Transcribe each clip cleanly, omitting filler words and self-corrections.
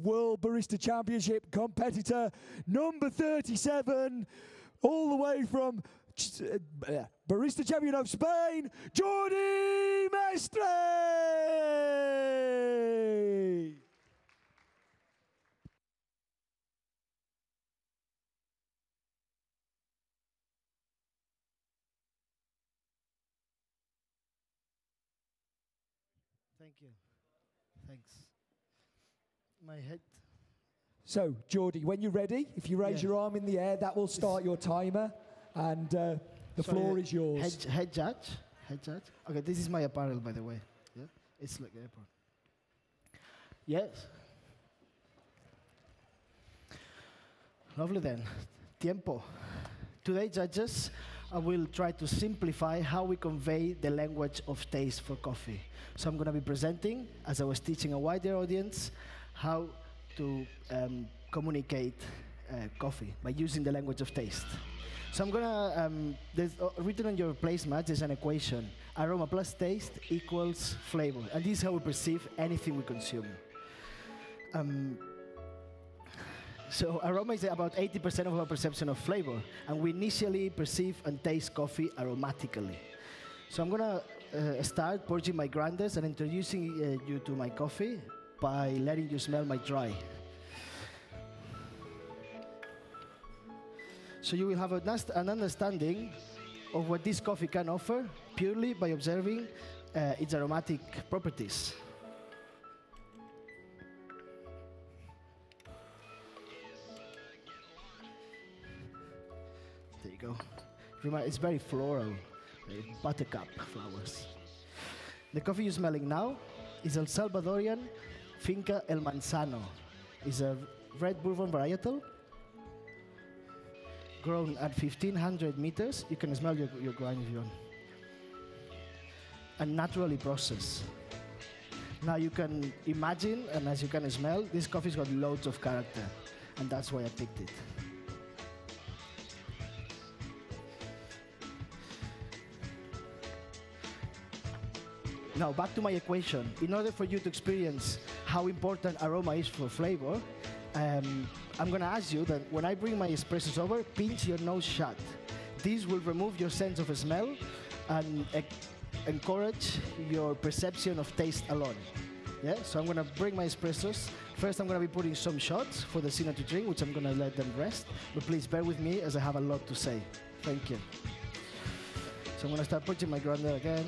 World Barista Championship competitor number 37, all the way from Barista Champion of Spain, Jordi Mestre! Thank you. Thanks. My head. So, Jordi, when you're ready, if you raise your arm in the air, that will start your timer, and the floor is yours. Head judge. Head judge. Okay, this is my apparel, by the way. Yeah, it's like the airport. Yes. Lovely then. Tiempo. Today, judges, I will try to simplify how we convey the language of taste for coffee. So I'm going to be presenting, as I was teaching a wider audience, how to communicate coffee by using the language of taste. So I'm going to, there's written on your placemat, there's an equation. Aroma plus taste equals flavor. And this is how we perceive anything we consume. So aroma is about 80% of our perception of flavor. And we initially perceive and taste coffee aromatically. So I'm going to start purging my grinders and introducing you to my coffee by letting you smell my dry. So you will have an understanding of what this coffee can offer purely by observing its aromatic properties. There you go. It's very floral, buttercup flowers. The coffee you're smelling now is El Salvadorian Finca El Manzano. It's a red bourbon varietal grown at 1,500 meters. You can smell your grind if you want. And naturally processed. Now you can imagine, and as you can smell, this coffee's got loads of character. And that's why I picked it. Now, back to my equation. In order for you to experience how important aroma is for flavor, I'm going to ask you that when I bring my espressos over, pinch your nose shut. This will remove your sense of smell and encourage your perception of taste alone. Yeah? So I'm going to bring my espressos. First, I'm going to be putting some shots for the senior to drink, which I'm going to let them rest. But please bear with me as I have a lot to say. Thank you. So I'm going to start putting my grinder again.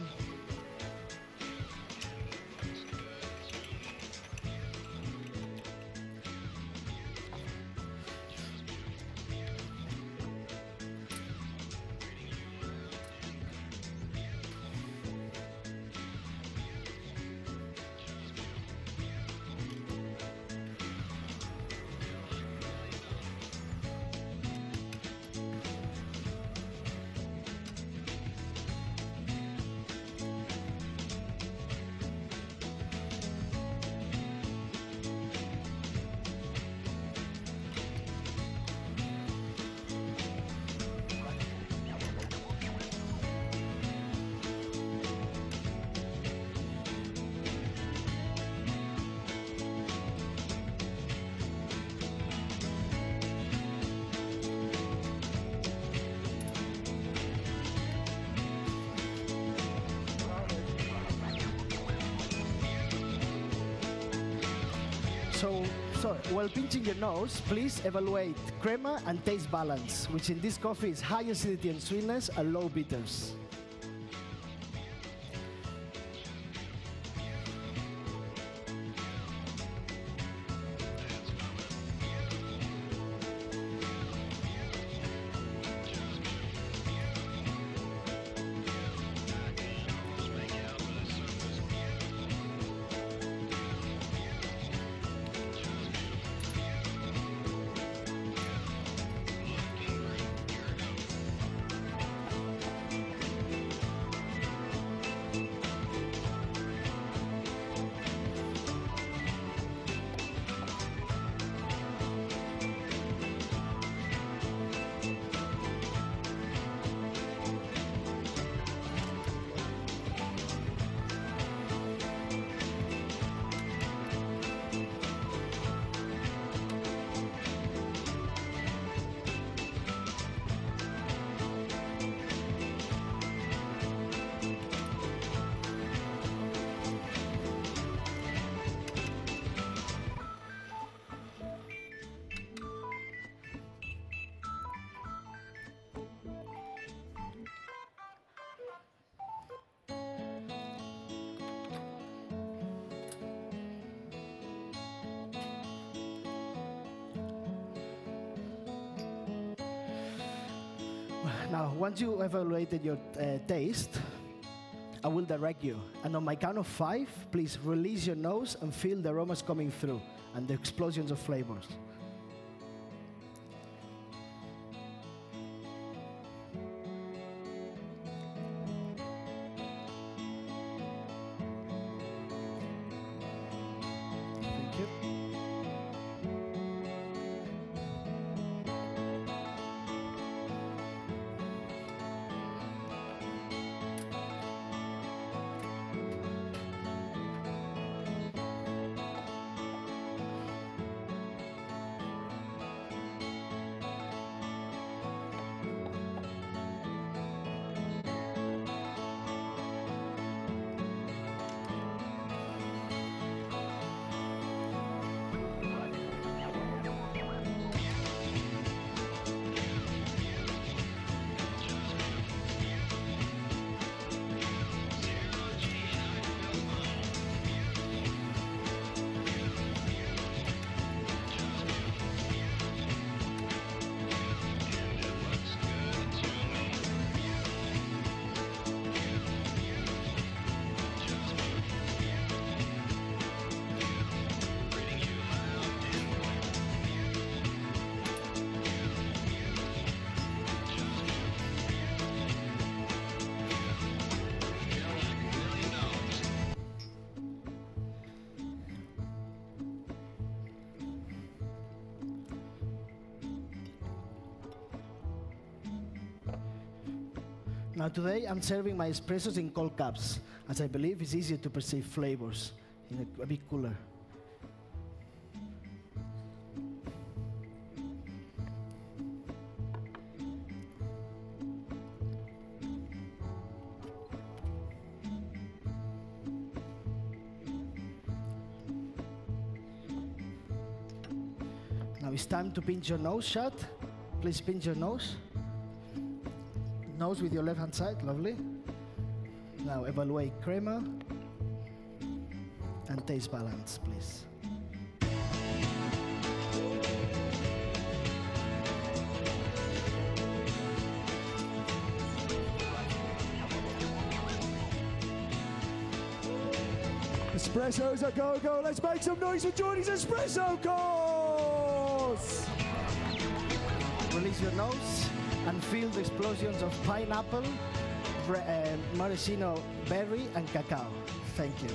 So while pinching your nose, please evaluate crema and taste balance, which in this coffee is high acidity and sweetness and low bitters. Now, once you evaluated your taste, I will direct you. And on my count of 5, please release your nose and feel the aromas coming through and the explosions of flavors. Thank you. Now today I'm serving my espressos in cold cups, as I believe it's easier to perceive flavors in a bit cooler. Now it's time to pinch your nose shut. Please pinch your nose. Nose with your left hand side, lovely. Now evaluate crema and taste balance, please. Espressos a go-go. Let's make some noise for Jordi's espresso course. Release your nose and feel the explosions of pineapple, maraschino berry, and cacao. Thank you.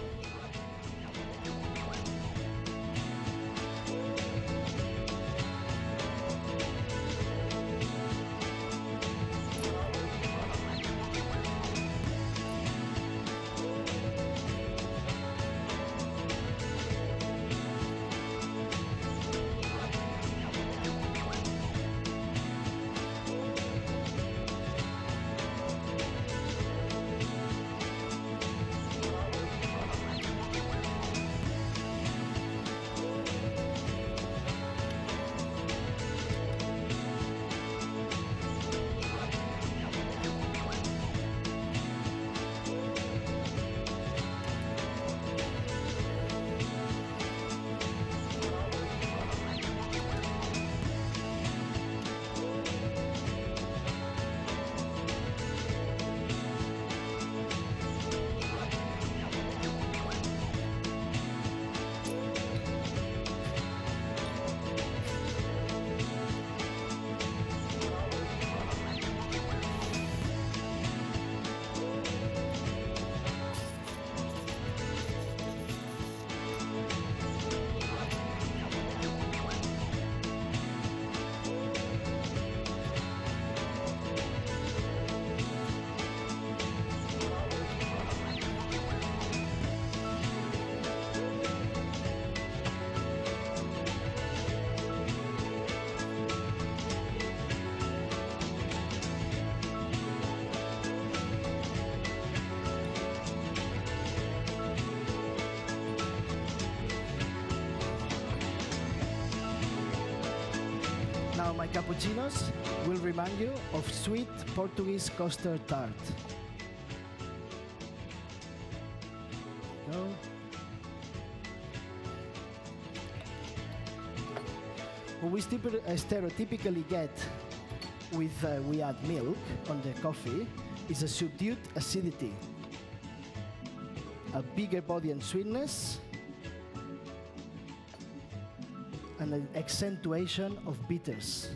Now my cappuccinos will remind you of sweet Portuguese custard tart. Go. What we stereotypically get we add milk on the coffee is a subdued acidity, a bigger body and sweetness, and an accentuation of bitters.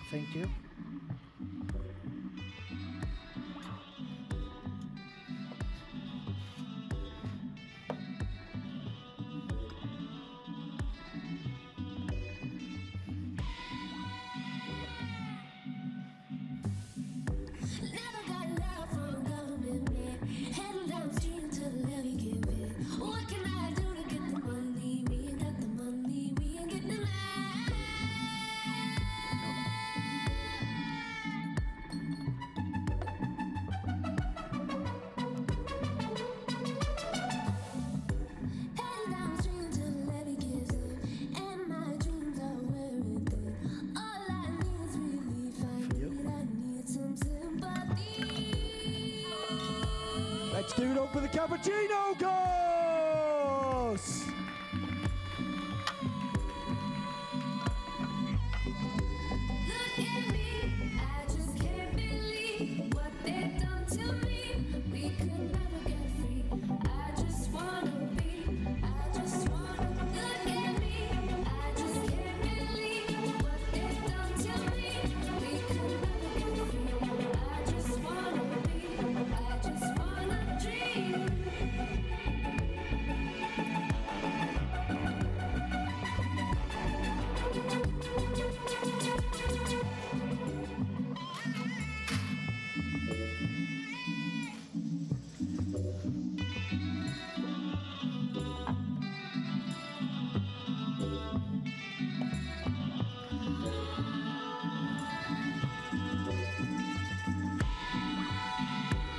Thank you. Let's give it up for the cappuccino course!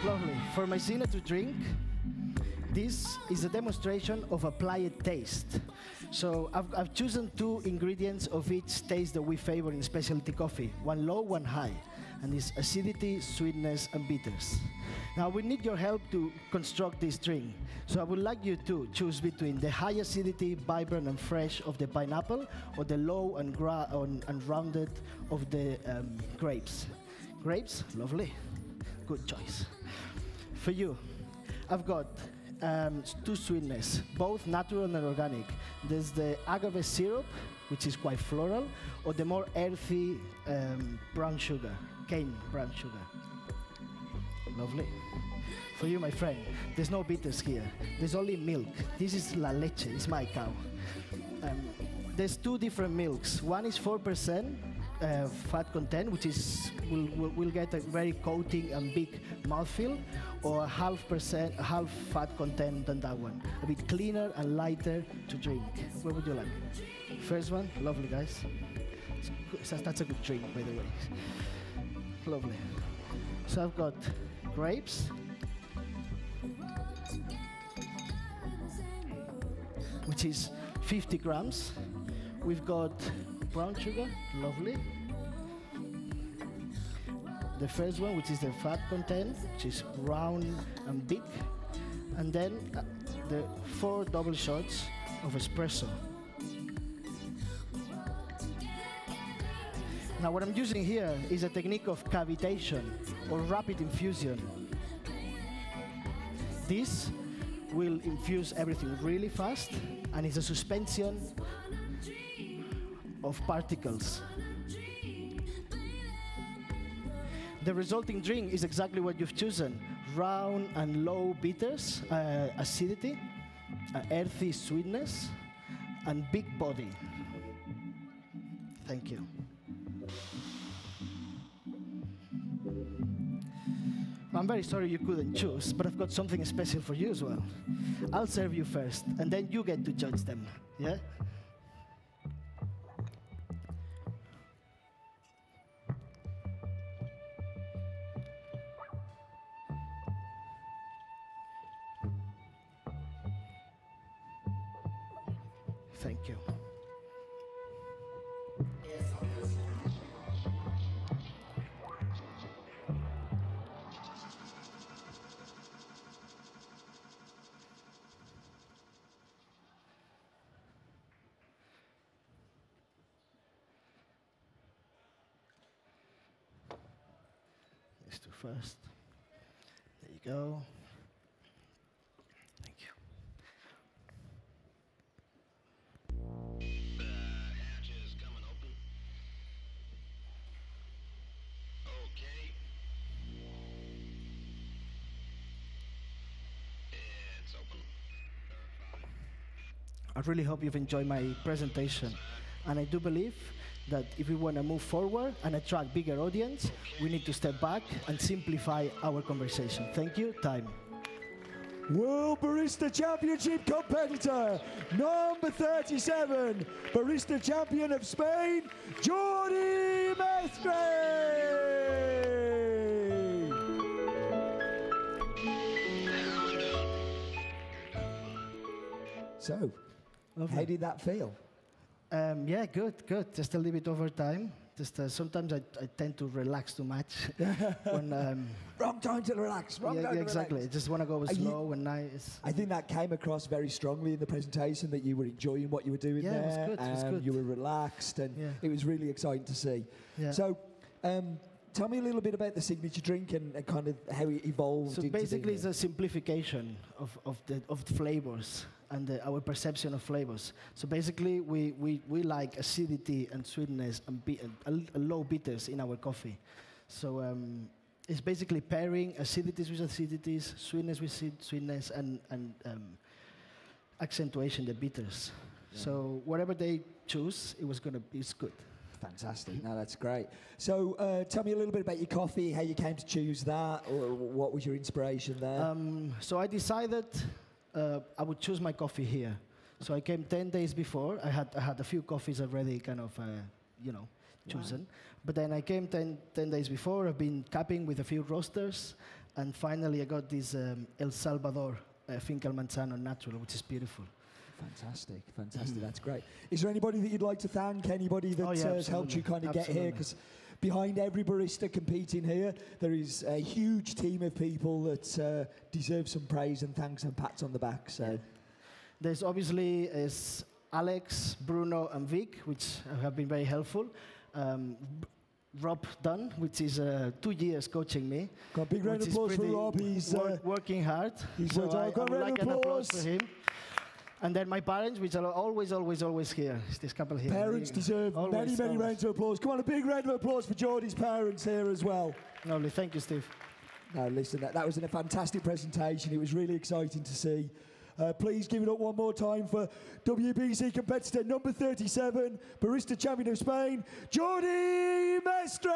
Lovely. For my signature drink, this is a demonstration of applied taste. So I've chosen 2 ingredients of each taste that we favor in specialty coffee, one low, one high, and it's acidity, sweetness, and bitters. Now we need your help to construct this drink. So I would like you to choose between the high acidity, vibrant and fresh of the pineapple, or the low and rounded of the grapes. Grapes, lovely, good choice. For you, I've got 2 sweetness, both natural and organic. There's the agave syrup, which is quite floral, or the more earthy brown sugar, cane brown sugar. Lovely. For you, my friend, there's no bitters here. There's only milk. This is la leche, it's my cow. There's 2 different milks. One is 4% fat content, which is will get a very coating and big mouthfeel, or half fat content than that one. A bit cleaner and lighter to drink. What would you like? First one, lovely guys. That's a good drink, by the way. Lovely. So I've got grapes, which is 50 grams. We've got brown sugar, lovely. The first one, which is the fat content, which is round and big. And then the 4 double shots of espresso. Now what I'm using here is a technique of cavitation or rapid infusion. This will infuse everything really fast, and it's a suspension of particles. The resulting drink is exactly what you've chosen. Round and low bitters, acidity, earthy sweetness, and big body. Thank you. I'm very sorry you couldn't choose, but I've got something special for you as well. I'll serve you first, and then you get to judge them, yeah? Thank you. these two first. There you go. Thank you. The hatch is coming open. Okay. It's open. I really hope you've enjoyed my presentation. And I do believe that if we want to move forward and attract bigger audience, we need to step back and simplify our conversation. Thank you. Time. World Barista Championship competitor, number 37, Barista Champion of Spain, Jordi Mestre! So, Lovely. how did that feel? Yeah, good. Just a little bit over time. Just sometimes I tend to relax too much. When, Wrong time to relax, wrong time to exactly. relax. I just want to go slow and nice. I think that came across very strongly in the presentation, that you were enjoying what you were doing there. It was good. It was good. You were relaxed, and it was really exciting to see. Yeah. So, tell me a little bit about the signature drink and kind of how it evolved. So into basically, being it's a simplification of the flavors and our perception of flavors. So basically, we like acidity and sweetness and low bitters in our coffee. So it's basically pairing acidities with acidities, sweetness with sweetness, and accentuation the bitters. Yeah. So whatever they choose, it's good. Fantastic. No, that's great. So tell me a little bit about your coffee, how you came to choose that, or what was your inspiration there? So I decided I would choose my coffee here. So I came 10 days before. I had a few coffees already kind of, chosen. Wow. But then I came 10 days before. I've been capping with a few roasters. And finally, I got this El Salvador Finca Manzano Natural, which is beautiful. Fantastic, fantastic. That's great. Is there anybody that you'd like to thank? Anybody that has helped you kind of get here? Because behind every barista competing here, there is a huge team of people that deserve some praise and thanks and pats on the back. So, there's obviously Alex, Bruno, and Vic, which have been very helpful. Rob Dunn, which is 2 years coaching me. Got a big round of applause for Rob. He's working hard. So I would like an applause for him. And then my parents, which are always here. This couple here. Parents deserve many rounds of applause. Come on, a big round of applause for Jordi's parents here as well. Lovely, thank you, Steve. No, listen, that was a fantastic presentation. It was really exciting to see. Please give it up one more time for WBC competitor number 37, Barista Champion of Spain, Jordi Mestre!